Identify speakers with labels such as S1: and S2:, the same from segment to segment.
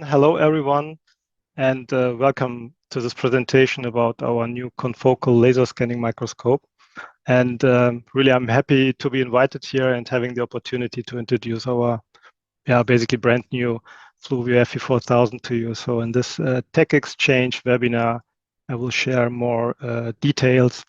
S1: Hello, everyone, and welcome to this presentation about our new confocal laser scanning microscope. And really, I'm happy to be invited here and having the opportunity to introduce our basically brand new FLUOVIEW FE4000 to you. So in this Tech Exchange webinar, I will share more details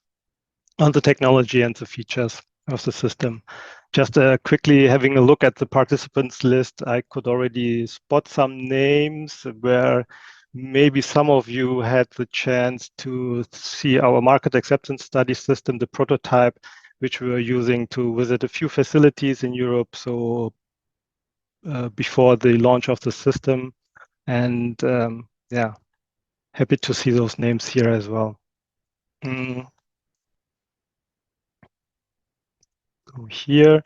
S1: on the technology and the features of the system. Just quickly having a look at the participants list, I could already spot some names where maybe some of you had the chance to see our market acceptance study system, the prototype, which we were using to visit a few facilities in Europe. So before the launch of the system, and happy to see those names here as well. Go here.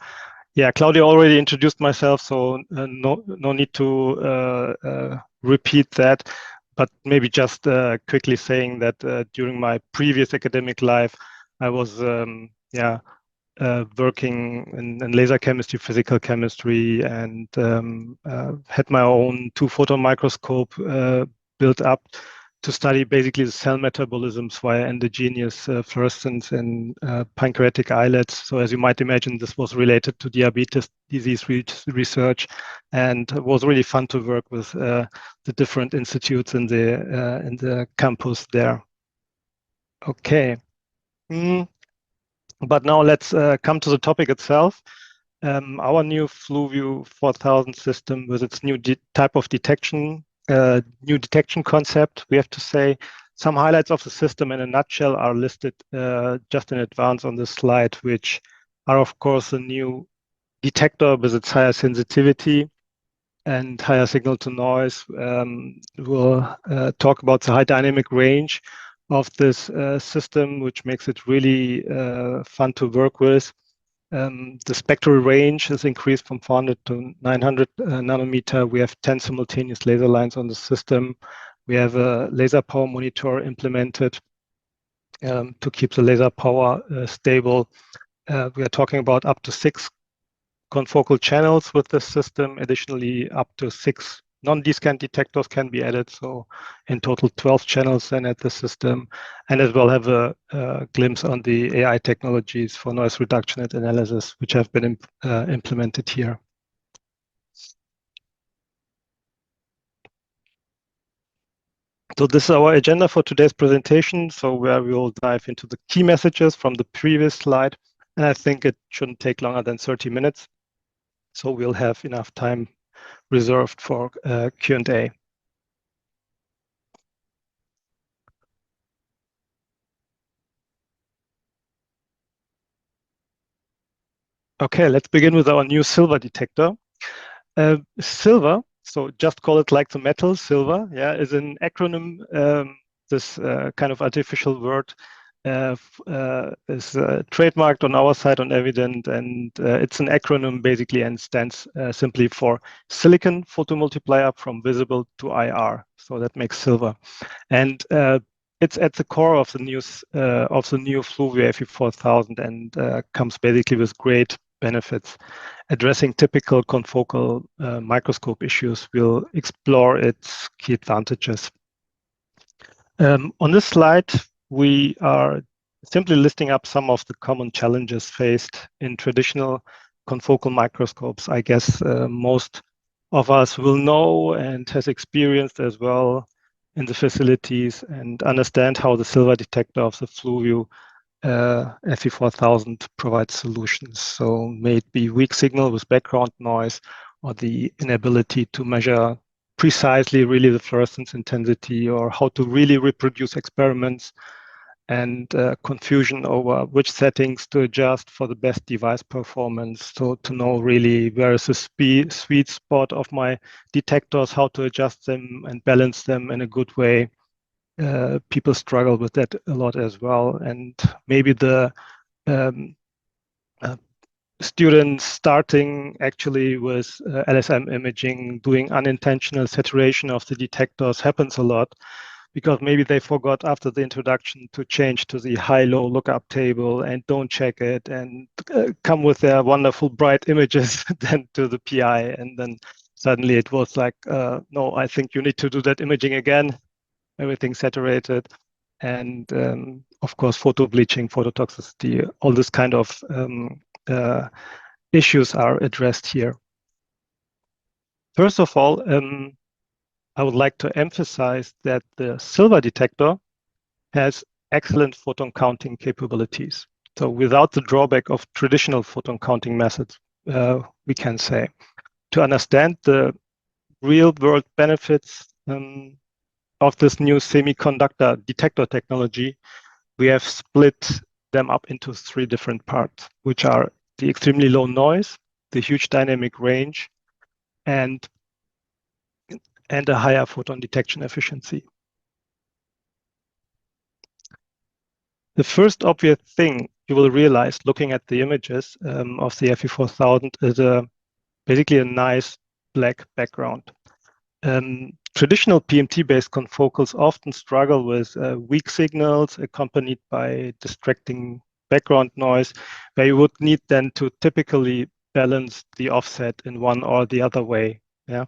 S1: Yeah, Claudia already introduced myself, so no need to repeat that. But maybe just quickly saying that during my previous academic life, I was working in laser chemistry, physical chemistry, and had my own 2-photon microscope built up to study basically the cell metabolisms via endogenous fluorescence in pancreatic islets. So as you might imagine, this was related to diabetes disease research, and it was really fun to work with the different institutes in the campus there. Okay. But now let's come to the topic itself. Our new FLUOVIEW 4000 system with its new type of detection, new detection concept, we have to say. Some highlights of the system in a nutshell are listed just in advance on this slide, which are, of course, a new detector with its higher sensitivity and higher signal to noise. We'll talk about the high dynamic range of this system, which makes it really fun to work with. The spectral range is increased from 400 to 900 nanometer. We have 10 simultaneous laser lines on the system. We have a laser power monitor implemented to keep the laser power stable. We are talking about up to 6 confocal channels with this system. Additionally, up to 6 non-descant detectors can be added. So in total, 12 channels then at the system. And as well have a glimpse on the AI technologies for noise reduction and analysis, which have been implemented here. So this is our agenda for today's presentation. So where we will dive into the key messages from the previous slide. And I think it shouldn't take longer than 30 minutes. So we'll have enough time reserved for Q&A. Okay, let's begin with our new silver detector. Silver, so just call it like the metal, silver, is an acronym. This kind of artificial word is trademarked on our side on Evident, and it's an acronym basically and stands simply for silicon photomultiplier from visible to IR. So that makes silver, and it's at the core of the new FLUOVIEW FE4000 and comes basically with great benefits. Addressing typical confocal microscope issues, we'll explore its key advantages. On this slide, we are simply listing up some of the common challenges faced in traditional confocal microscopes. I guess most of us will know and has experienced as well in the facilities and understand how the silver detector of the FLUOVIEW FE4000 provides solutions. So may it be weak signal with background noise or the inability to measure precisely really the fluorescence intensity or how to really reproduce experiments, and confusion over which settings to adjust for the best device performance. So to know really where is the sweet spot of my detectors, how to adjust them and balance them in a good way. People struggle with that a lot as well. And maybe the students starting actually with LSM imaging, doing unintentional saturation of the detectors happens a lot, because maybe they forgot after the introduction to change to the high-low lookup table and don't check it and come with their wonderful bright images then to the PI, and then suddenly it was like, no, I think you need to do that imaging again. Everything saturated. And of course, photo bleaching, phototoxicity, all this kind of issues are addressed here. First of all, I would like to emphasize that the silver detector has excellent photon counting capabilities. So without the drawback of traditional photon counting methods, we can say. To understand the real world benefits of this new semiconductor detector technology, we have split them up into three different parts, which are the extremely low noise, the huge dynamic range, and a higher photon detection efficiency. The first obvious thing you will realize looking at the images of the FE4000 is basically a nice black background. Traditional PMT-based confocals often struggle with weak signals accompanied by distracting background noise, where you would need then to typically balance the offset in one or the other way. Yeah,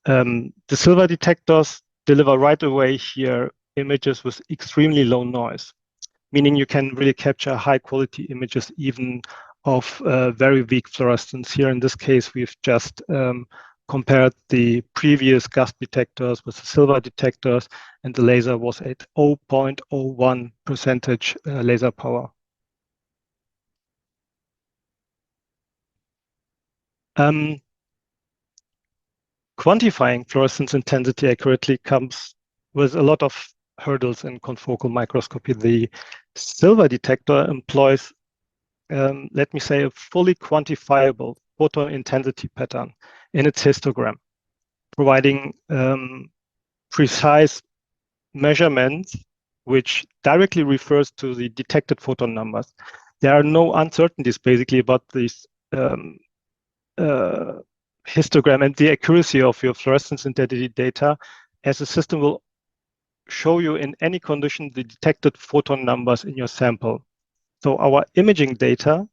S1: the silver detectors deliver right away here images with extremely low noise, meaning you can really capture high quality images even of very weak fluorescence. Here in this case, we've just compared the previous gas detectors with the silver detectors, and the laser was at 0.01% laser power. Quantifying fluorescence intensity accurately comes with a lot of hurdles in confocal microscopy. The silver detector employs, let me say, a fully quantifiable photon intensity pattern in its histogram, providing precise measurements which directly refers to the detected photon numbers. There are no uncertainties basically about this histogram and the accuracy of your fluorescence intensity data, as the system will show you in any condition the detected photon numbers in your sample. So our imaging data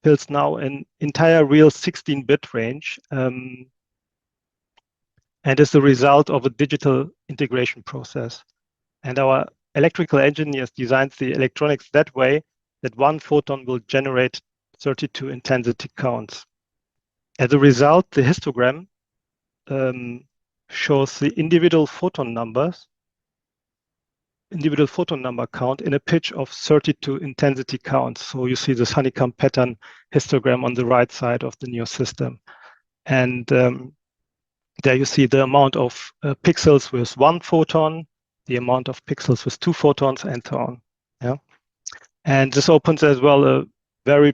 S1: fills now an entire real 16-bit range and is the result of a digital integration process. And our electrical engineers designed the electronics that way that one photon will generate 32 intensity counts. As a result, the histogram shows the individual photon number count in a pitch of 32 intensity counts. So you see this honeycomb pattern histogram on the right side of the new system. And there you see the amount of pixels with one photon, the amount of pixels with two photons, and so on. Yeah. And this opens as well a very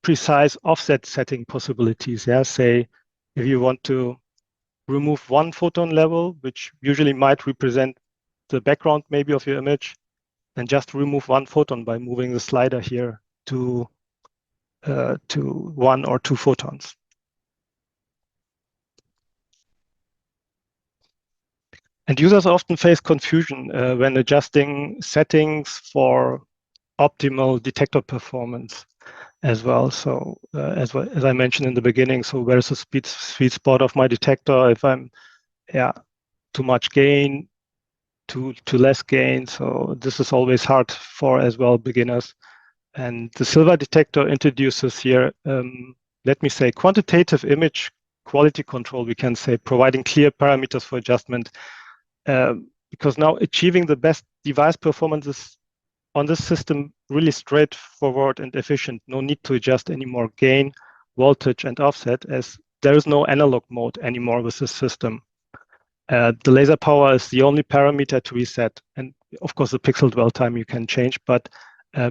S1: precise offset setting possibilities. Yeah. Say if you want to remove one photon level, which usually might represent the background maybe of your image, then just remove one photon by moving the slider here to 1 or 2 photons. And users often face confusion when adjusting settings for optimal detector performance as well. So as I mentioned in the beginning, so where is the sweet spot of my detector? If I'm too much gain, too less gain. So this is always hard for as well beginners. And the silver detector introduces here, let me say, quantitative image quality control, we can say, providing clear parameters for adjustment. Because now achieving the best device performances on this system really straightforward and efficient. No need to adjust any more gain, voltage, and offset, as there is no analog mode anymore with this system. The laser power is the only parameter to reset. And of course, the pixel dwell time you can change, but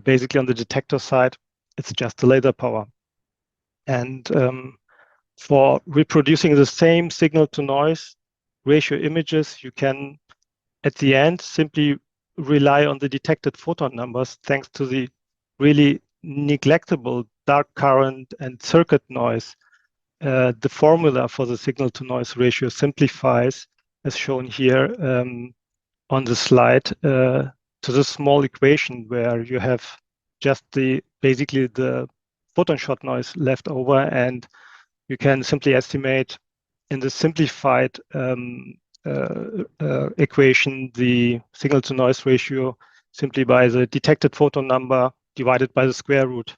S1: basically on the detector side, it's just the laser power. And for reproducing the same signal to noise ratio images, you can at the end simply rely on the detected photon numbers thanks to the really neglectable dark current and circuit noise. The formula for the signal to noise ratio simplifies, as shown here on the slide, to this small equation where you have just basically the photon shot noise left over, and you can simply estimate in the simplified equation the signal to noise ratio simply by the detected photon number divided by the square root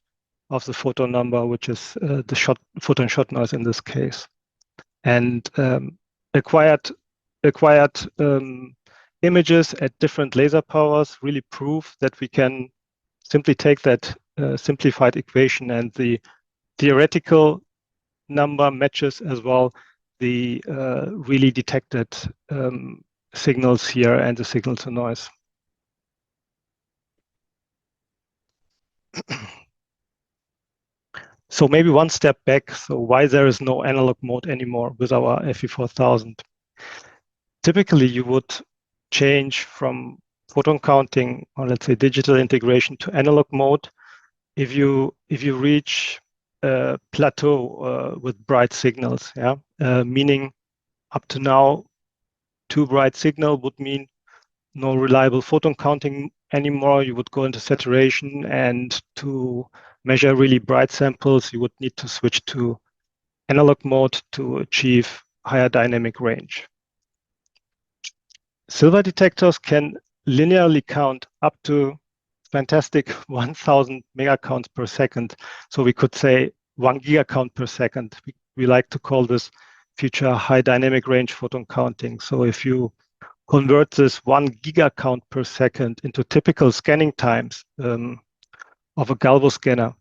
S1: of the photon number, which is the photon shot noise in this case. And acquired images at different laser powers really prove that we can simply take that simplified equation, and the theoretical number matches as well the really detected signals here and the signal to noise. So maybe one step back. So why there is no analog mode anymore with our FE4000? Typically, you would change from photon counting, or let's say digital integration, to analog mode if you reach a plateau with bright signals. Yeah, meaning up to now, too bright signal would mean no reliable photon counting anymore. You would go into saturation, and to measure really bright samples, you would need to switch to analog mode to achieve higher dynamic range. Silver detectors can linearly count up to fantastic 1000 megacounts per second. So we could say 1 gigacount per second. We like to call this future high dynamic range photon counting. So if you convert this 1 gigacount per second into typical scanning times of a galvo scanner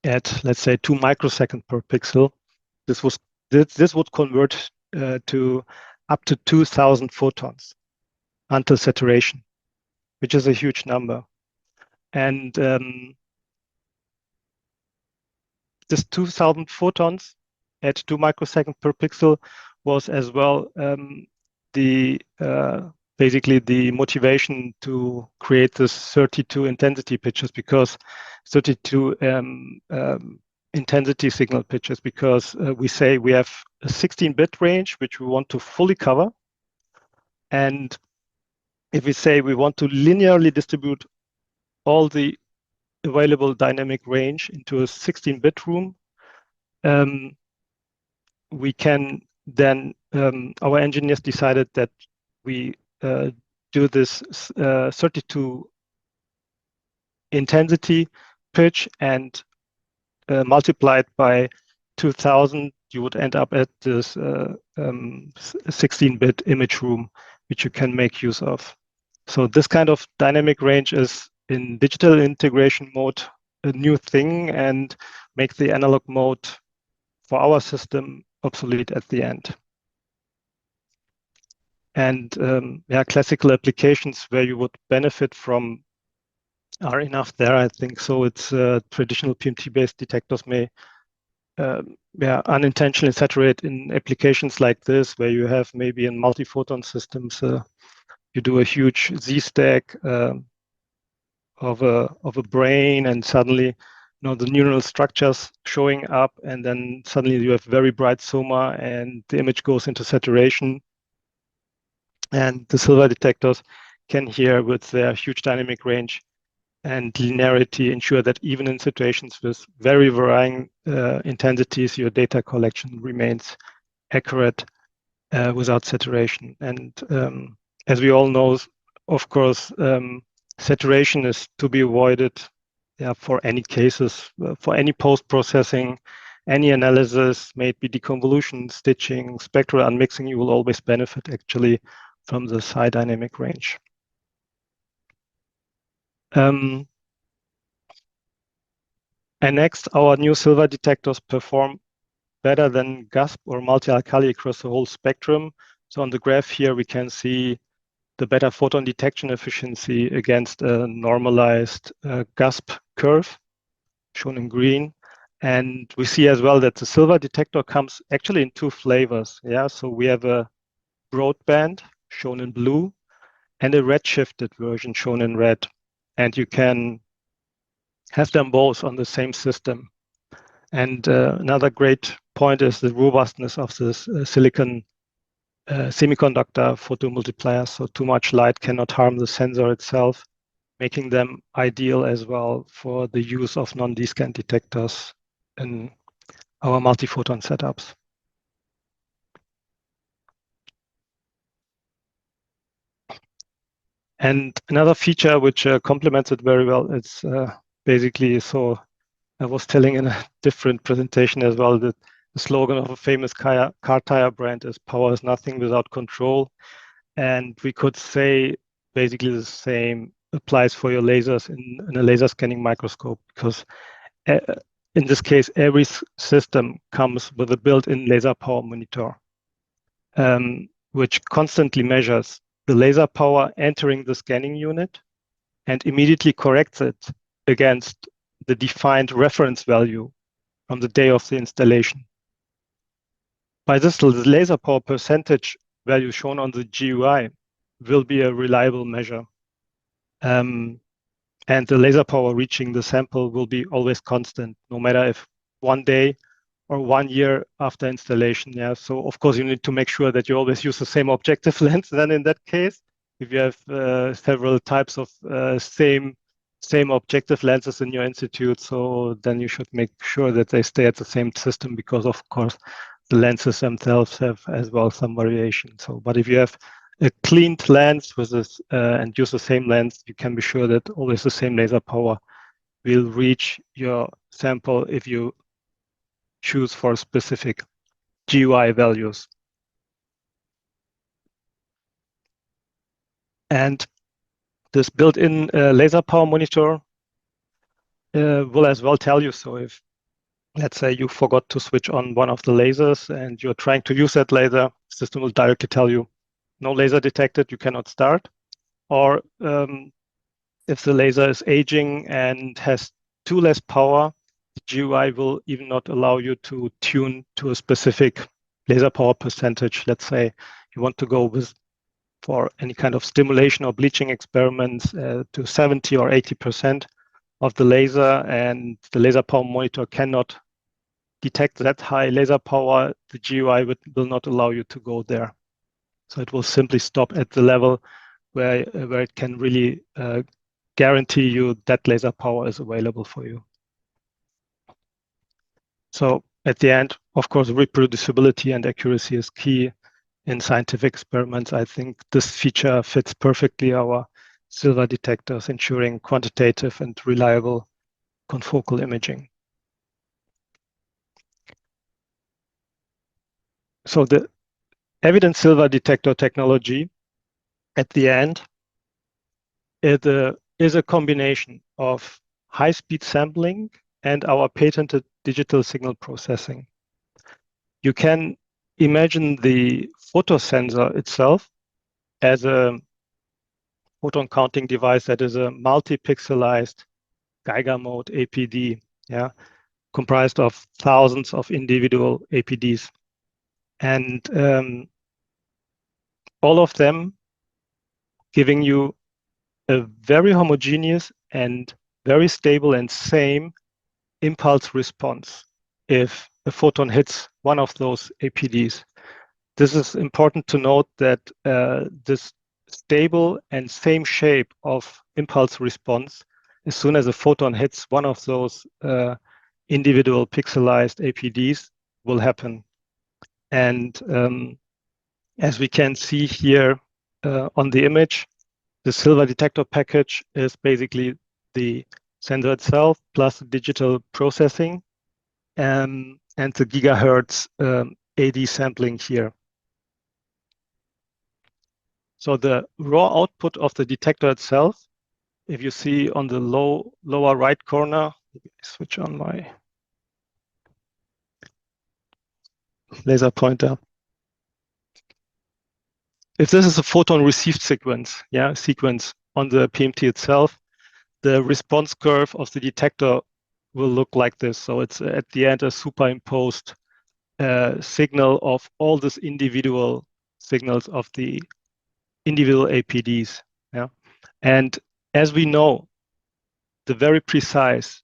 S1: at, let's say, 2 microseconds per pixel, this would convert to up to 2000 photons until saturation, which is a huge number. And this 2000 photons at 2 microseconds per pixel was as well basically the motivation to create this 32 intensity pictures, because 32 intensity signal pictures, because we say we have a 16-bit range which we want to fully cover. And if we say we want to linearly distribute all the available dynamic range into a 16-bit room, we can then, our engineers decided that we do this 32 intensity pitch and multiply it by 2000, you would end up at this 16-bit image room, which you can make use of. So this kind of dynamic range is in digital integration mode a new thing, and make the analog mode for our system obsolete at the end. And yeah, classical applications where you would benefit from are enough there, I think. So it's traditional PMT-based detectors may yeah, unintentionally saturate in applications like this, where you have maybe in multi-photon systems, you do a huge Z-stack of a brain, and suddenly, the neural structures showing up, and then suddenly you have very bright soma, and the image goes into saturation. And the silver detectors can here, with their huge dynamic range and linearity, ensure that even in situations with very varying intensities, your data collection remains accurate without saturation. And as we all know, of course, saturation is to be avoided, yeah, for any cases, for any post-processing, any analysis, maybe deconvolution, stitching, spectral unmixing, you will always benefit actually from this high dynamic range. And next, our new silver detectors perform better than GASP or multi-alkali across the whole spectrum. So on the graph here, we can see the better photon detection efficiency against a normalized GASP curve, shown in green. And we see as well that the silver detector comes actually in two flavors. Yeah, so we have a broadband, shown in blue, and a redshifted version, shown in red. And you can have them both on the same system. And another great point is the robustness of this silicon semiconductor photomultipliers. So too much light cannot harm the sensor itself, making them ideal as well for the use of non-D-scan detectors in our multi-photon setups. And another feature which complements it very well is basically, so I was telling in a different presentation as well, that the slogan of a famous car tire brand is "Power is nothing without control." And we could say basically the same applies for your lasers in a laser scanning microscope, because uh, in this case, every system comes with a built-in laser power monitor, which constantly measures the laser power entering the scanning unit and immediately corrects it against the defined reference value from the day of the installation. By this, the laser power percentage value shown on the GUI will be a reliable measure. And the laser power reaching the sample will be always constant, no matter if one day or 1 year after installation. Yeah. So of course you need to make sure that you always use the same objective lens. Then in that case, if you have several types of same objective lenses in your institute, so then you should make sure that they stay at the same system, because of course the lenses themselves have as well some variation. So, but if you have a cleaned lens with this and use the same lens, you can be sure that always the same laser power will reach your sample if you choose for specific GUI values. And this built-in laser power monitor will as well tell you. So if, let's say, you forgot to switch on one of the lasers and you're trying to use that laser, the system will directly tell you, no laser detected, you cannot start. Or if the laser is aging and has too less power, the GUI will even not allow you to tune to a specific laser power percentage. Let's say you want to go with, for any kind of stimulation or bleaching experiments, to 70 or 80% of the laser, and the laser power monitor cannot detect that high laser power, the GUI will not allow you to go there. So it will simply stop at the level where it can really guarantee you that laser power is available for you. So at the end, of course, reproducibility and accuracy is key in scientific experiments. I think this feature fits perfectly our silver detectors, ensuring quantitative and reliable confocal imaging. So the evidence silver detector technology at the end, it is a combination of high-speed sampling and our patented digital signal processing. You can imagine the photosensor itself as a photon counting device that is a multi-pixelized Geiger mode APD, yeah, comprised of thousands of individual APDs. And all of them giving you a very homogeneous and very stable and same impulse response if a photon hits one of those APDs. This is important to note that this stable and same shape of impulse response, as soon as a photon hits one of those individual pixelized APDs, will happen. And as we can see here on the image, the silver detector package is basically the sensor itself plus the digital processing and the gigahertz AD sampling here. So the raw output of the detector itself, if you see on the lower right corner, switch on my laser pointer. If this is a photon received sequence, sequence on the PMT itself, the response curve of the detector will look like this. So it's at the end a superimposed signal of all these individual signals of the individual APDs. Yeah, and as we know, the very precise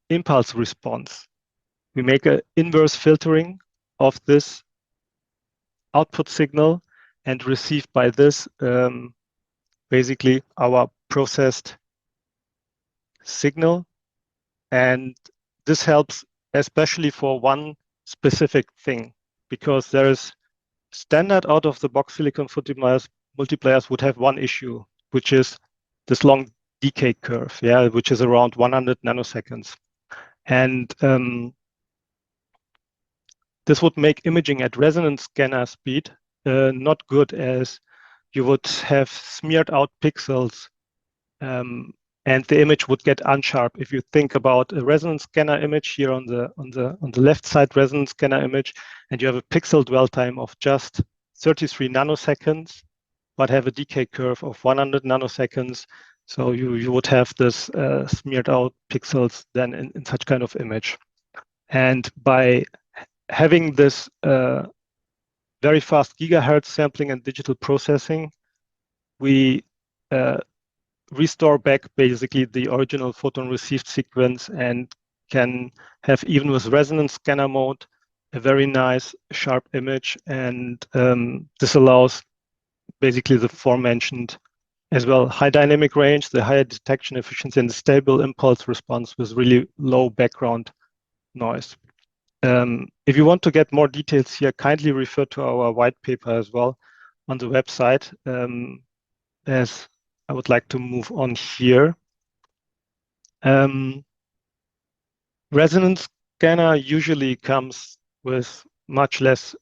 S1: impulse response, we make an inverse filtering of this output signal and receive by this basically our processed signal, and this helps especially for one specific thing, because there is standard out-of-the-box silicon multipliers would have one issue, which is this long decay curve, yeah, which is around 100 nanoseconds. And this would make imaging at resonance scanner speed not good, as you would have smeared out pixels and the image would get unsharp. If you think about a resonance scanner image here on the left side resonance scanner image, and you have a pixel dwell time of just 33 nanoseconds, but have a decay curve of 100 nanoseconds. So you would have this smeared out pixels then in such kind of image. And by having this very fast gigahertz sampling and digital processing, we restore back basically the original photon received sequence and can have, even with resonance scanner mode, a very nice sharp image. And this allows basically the aforementioned as well high dynamic range, the higher detection efficiency, and the stable impulse response with really low background noise. If you want to get more details here, kindly refer to our white paper as well on the website. As I would like to move on here. Resonance scanner usually comes with much less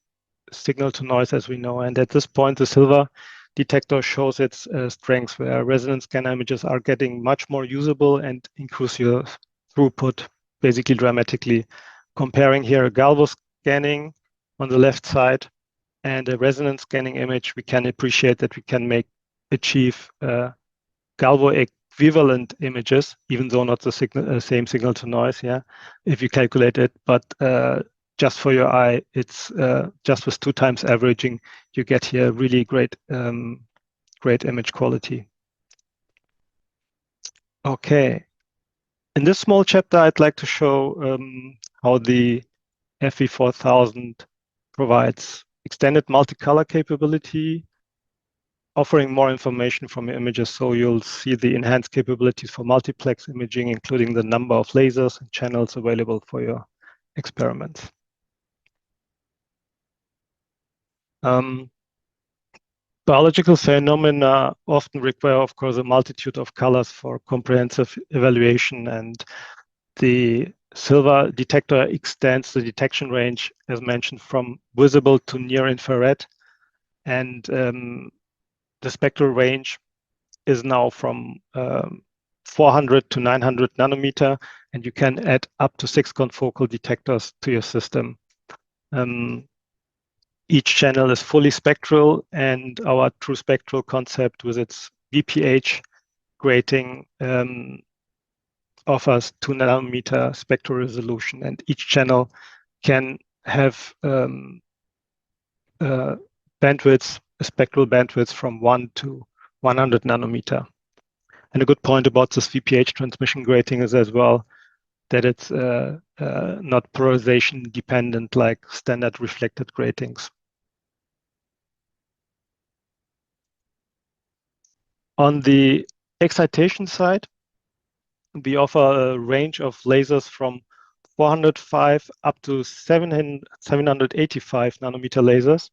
S1: signal to noise, as we know, and at this point the silver detector shows its strengths, where resonance scanner images are getting much more usable and increase your throughput basically dramatically. Comparing here a galvo scanning on the left side and a resonance scanning image, we can appreciate that we can achieve galvo equivalent images, even though not the same signal to noise, yeah, if you calculate it. But just for your eye, it's just with 2 times averaging, you get here really great image quality. Okay. In this small chapter, I'd like to show how the FE4000 provides extended multicolor capability, offering more information from your images. So you'll see the enhanced capabilities for multiplex imaging, including the number of lasers and channels available for your experiments. Biological phenomena often require, of course, a multitude of colors for comprehensive evaluation, and the silver detector extends the detection range, as mentioned, from visible to near infrared. And the spectral range is now from 400 to 900 nanometer, and you can add up to 6 confocal detectors to your system. Each channel is fully spectral, and our true spectral concept with its VPH grating offers 2 nanometer spectral resolution, and each channel can have bandwidths, spectral bandwidths from 1 to 100 nanometer. And a good point about this VPH transmission grating is as well that it's not polarization dependent like standard reflected gratings. On the excitation side, we offer a range of lasers from 405 up to 785 nanometer lasers,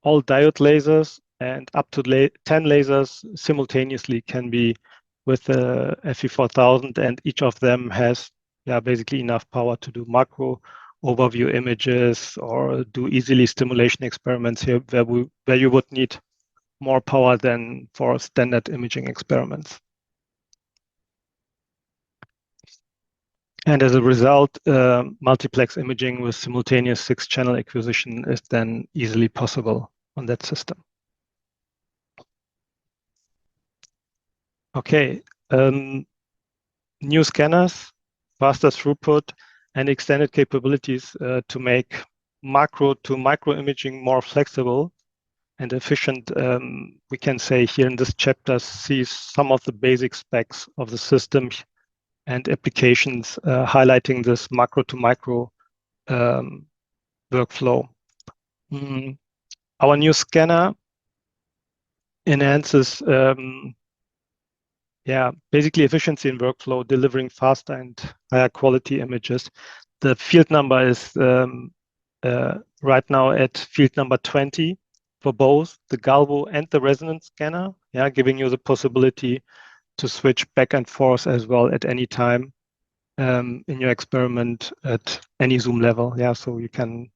S1: all diode lasers, and up to 10 lasers simultaneously can be with the FE4000, and each of them has basically enough power to do macro overview images or do easily stimulation experiments here where you would need more power than for standard imaging experiments. And as a result, multiplex imaging with simultaneous 6-channel acquisition is then easily possible on that system. Okay, new scanners, faster throughput, and extended capabilities to make macro to micro imaging more flexible and efficient. We can say here in this chapter, see some of the basic specs of the system and applications highlighting this macro to micro workflow. Our new scanner enhances basically efficiency in workflow, delivering faster and higher quality images. the field number is right now at field number 20 for both the Galvo and the resonance scanner, yeah, giving you the possibility to switch back and forth as well at any time in your experiment at any zoom level. Yeah, so you can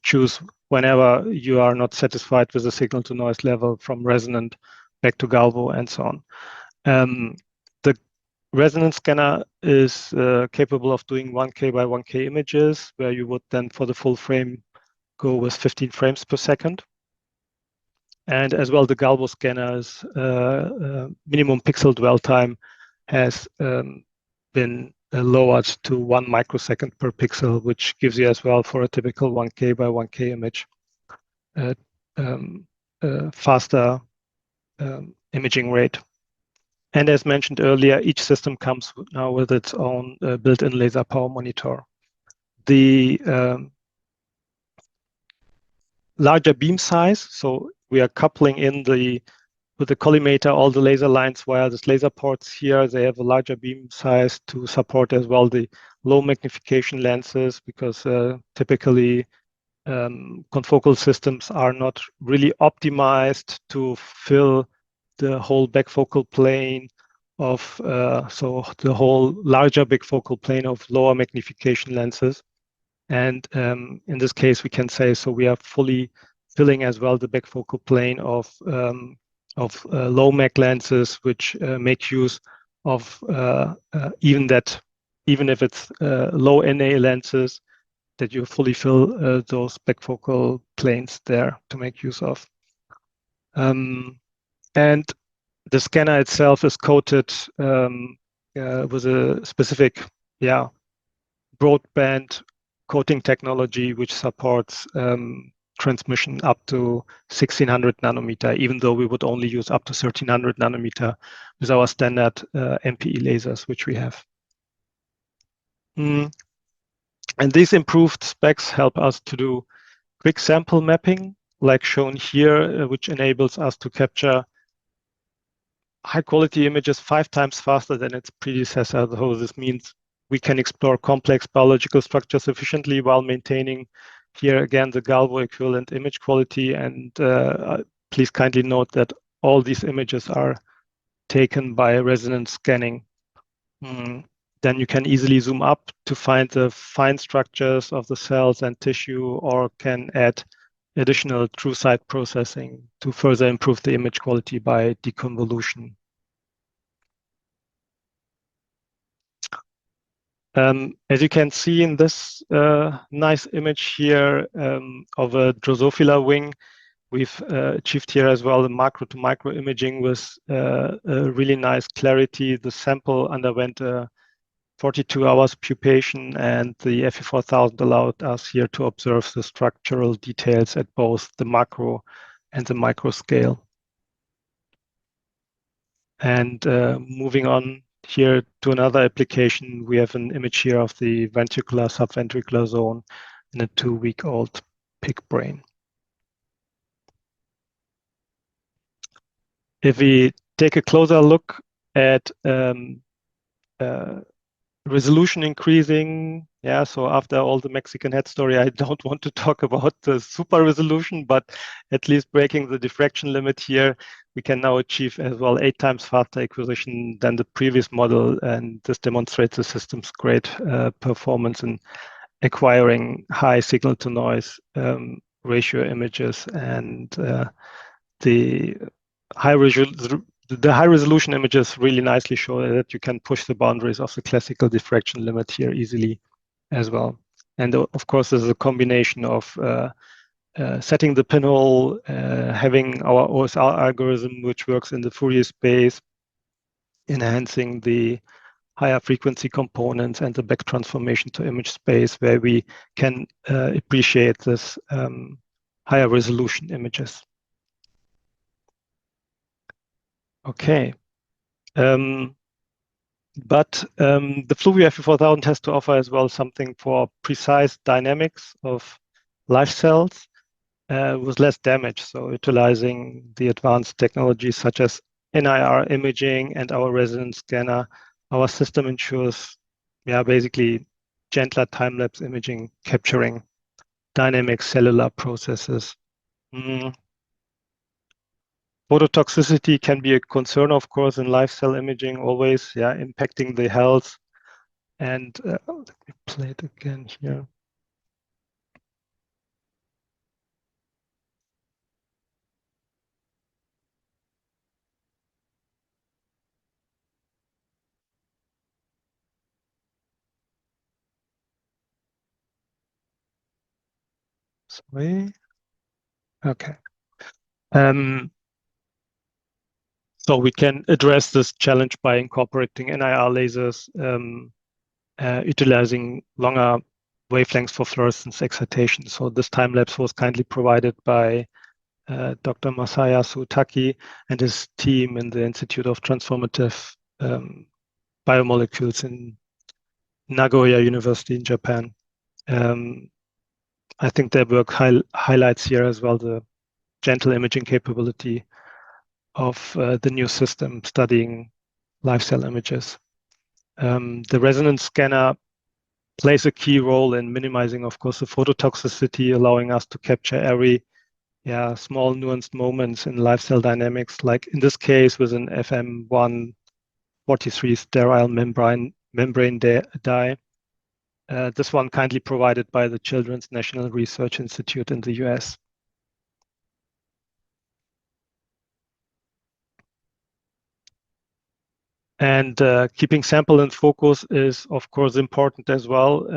S1: choose whenever you are not satisfied with the signal to noise level from resonant back to Galvo and so on. The resonance scanner is capable of doing 1K by 1K images, where you would then for the full frame go with 15 frames per second. And as well, the Galvo scanner's minimum pixel dwell time has been lowered to 1 microsecond per pixel, which gives you as well for a typical 1K by 1K image faster imaging rate. And as mentioned earlier, each system comes now with its own built-in laser power monitor. The larger beam size, so we are coupling in with the collimator all the laser lines via this laser ports here. They have a larger beam size to support as well the low magnification lenses, because typically confocal systems are not really optimized to fill the whole back focal plane of so the whole larger big focal plane of lower magnification lenses. And in this case, we can say, so we are fully filling as well the back focal plane of low mag lenses, which make use of even if it's low NA lenses, that you fully fill those back focal planes there to make use of. And the scanner itself is coated with a specific, broadband coating technology, which supports transmission up to 1600 nanometer, even though we would only use up to 1300 nanometer with our standard MPE lasers, which we have. And these improved specs help us to do quick sample mapping, like shown here, which enables us to capture high quality images 5 times faster than its predecessor. So this means we can explore complex biological structures efficiently while maintaining here again the Galvo equivalent image quality. And please kindly note that all these images are taken by resonance scanning. Then you can easily zoom up to find the fine structures of the cells and tissue, or can add additional true site processing to further improve the image quality by deconvolution. As you can see in this nice image here of a Drosophila wing, we've achieved here as well the macro to micro imaging with a really nice clarity. The sample underwent 42 hours pupation, and the FE4000 allowed us here to observe the structural details at both the macro and the micro scale. And moving on here to another application, we have an image here of the ventricular subventricular zone in a 2-week-old pig brain. If we take a closer look at resolution increasing, so after all the Mexican head story, I don't want to talk about the super resolution, but at least breaking the diffraction limit here, we can now achieve as well 8 times faster acquisition than the previous model, and this demonstrates the system's great performance in acquiring high signal to noise ratio images, and the high resolution images really nicely show that you can push the boundaries of the classical diffraction limit here easily as well. And of course, there's a combination of setting the pinhole, having our OSR algorithm, which works in the Fourier space, enhancing the higher frequency components and the back transformation to image space, where we can appreciate this higher resolution images. Okay. But the FLUOVIEW FE4000 has to offer as well something for precise dynamics of live cells with less damage. So utilizing the advanced technologies such as NIR imaging and our resonance scanner, our system ensures basically gentler time-lapse imaging capturing dynamic cellular processes. Phototoxicity can be a concern, of course, in live cell imaging, always, impacting the health. And let me play it again here. Sorry. Okay. So we can address this challenge by incorporating NIR lasers, utilizing longer wavelengths for fluorescence excitation. So this time lapse was kindly provided by Dr. Masaya Suotaki and his team in the Institute of Transformative Biomolecules in Nagoya University in Japan. I think their work highlights here as well the gentle imaging capability of the new system studying live cell images. The resonance scanner plays a key role in minimizing, of course, the phototoxicity, allowing us to capture every small nuanced moments in live cell dynamics, like in this case with an FM143 sterile membrane dye. This one kindly provided by the Children's National Research Institute in the US. And keeping sample in focus is, of course, important as well.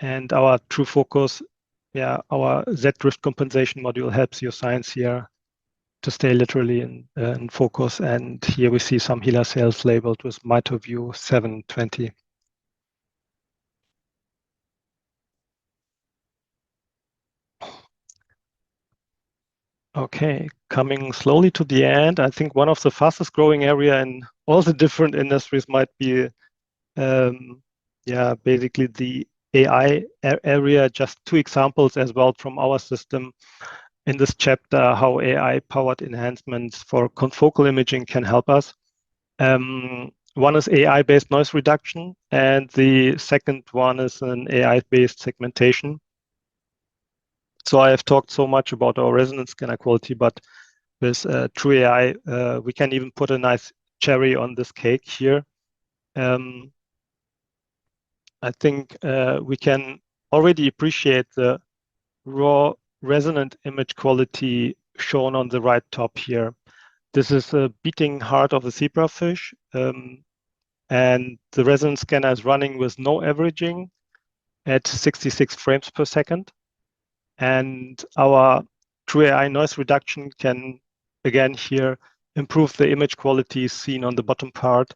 S1: And our true focus, our Z-drift compensation module helps your science here to stay literally in focus. And here we see some HeLa cells labeled with MitoView 720. Okay, coming slowly to the end, I think one of the fastest growing area in all the different industries might be, basically the AI area. Just two examples as well from our system in this chapter, how AI-powered enhancements for confocal imaging can help us. One is AI-based noise reduction, and the second one is an AI-based segmentation. So I have talked so much about our resonance scanner quality, but with true AI, we can even put a nice cherry on this cake here. I think we can already appreciate the raw resonant image quality shown on the right top here. This is a beating heart of a zebrafish, and the resonance scanner is running with no averaging at 66 frames per second. And our true AI noise reduction can, again here, improve the image quality seen on the bottom part.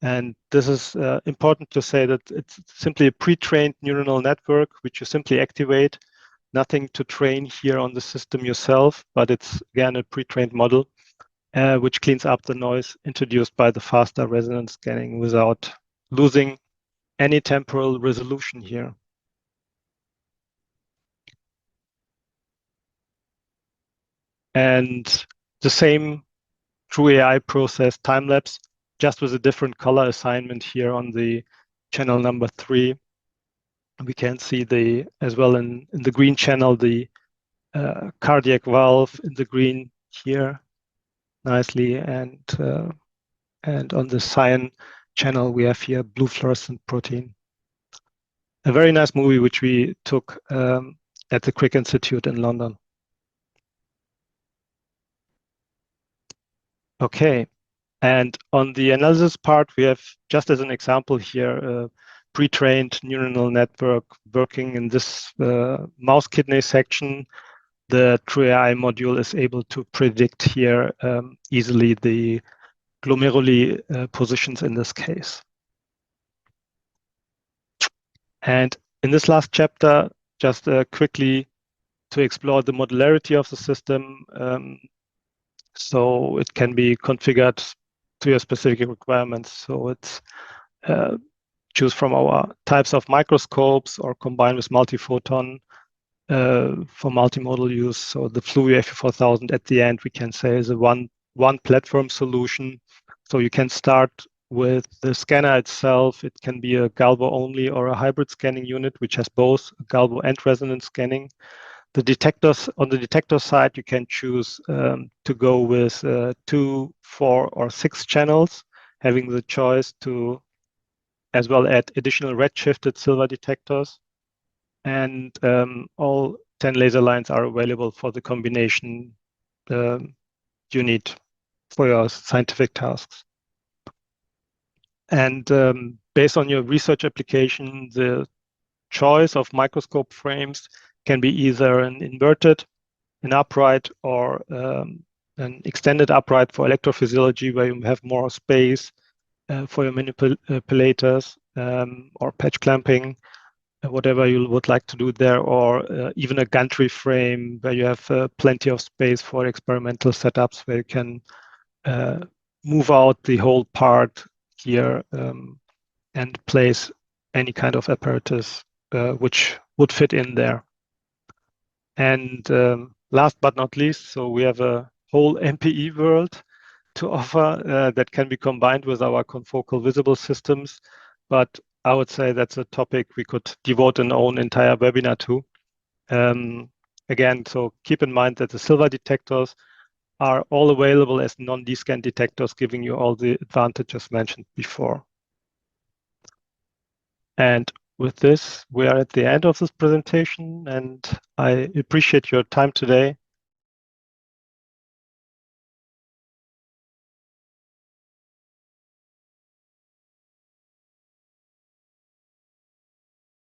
S1: And this is important to say that it's simply a pre-trained neuronal network, which you simply activate. Nothing to train here on the system yourself, but it's, again, a pre-trained model, which cleans up the noise introduced by the faster resonance scanning without losing any temporal resolution here. And the same true AI process time-lapse, just with a different color assignment here on the channel number 3. We can see as well in the green channel, the cardiac valve in the green here nicely. And on the cyan channel, we have here blue fluorescent protein. A very nice movie, which we took at the Crick Institute in London. Okay, and on the analysis part, we have, just as an example here, a pre-trained neuronal network working in this mouse kidney section. The true AI module is able to predict here easily the glomeruli positions in this case. And in this last chapter, just quickly to explore the modularity of the system. So it can be configured to your specific requirements. So it's choose from our types of microscopes or combine with multi-photon for multimodal use. So the FLUOVIEW FE4000 at the end, we can say, is a one platform solution. So you can start with the scanner itself, it can be a galvo only or a hybrid scanning unit, which has both galvo and resonance scanning. The detectors, on the detector side, you can choose to go with 2, 4, or 6 channels, having the choice to as well add additional redshifted silver detectors. And all 10 laser lines are available for the combination you need for your scientific tasks. And based on your research application, the choice of microscope frames can be either an inverted, an upright, or an extended upright for electrophysiology, where you have more space for your manipulators, or patch clamping, whatever you would like to do there, or even a gantry frame where you have plenty of space for experimental setups where you can move out the whole part here and place any kind of apparatus which would fit in there. And last but not least, so we have a whole MPE world to offer that can be combined with our confocal visible systems. But I would say that's a topic we could devote an own entire webinar to. Again, so keep in mind that the silver detectors are all available as non-D-scan detectors, giving you all the advantages mentioned before. And with this, we are at the end of this presentation, and I appreciate your time today.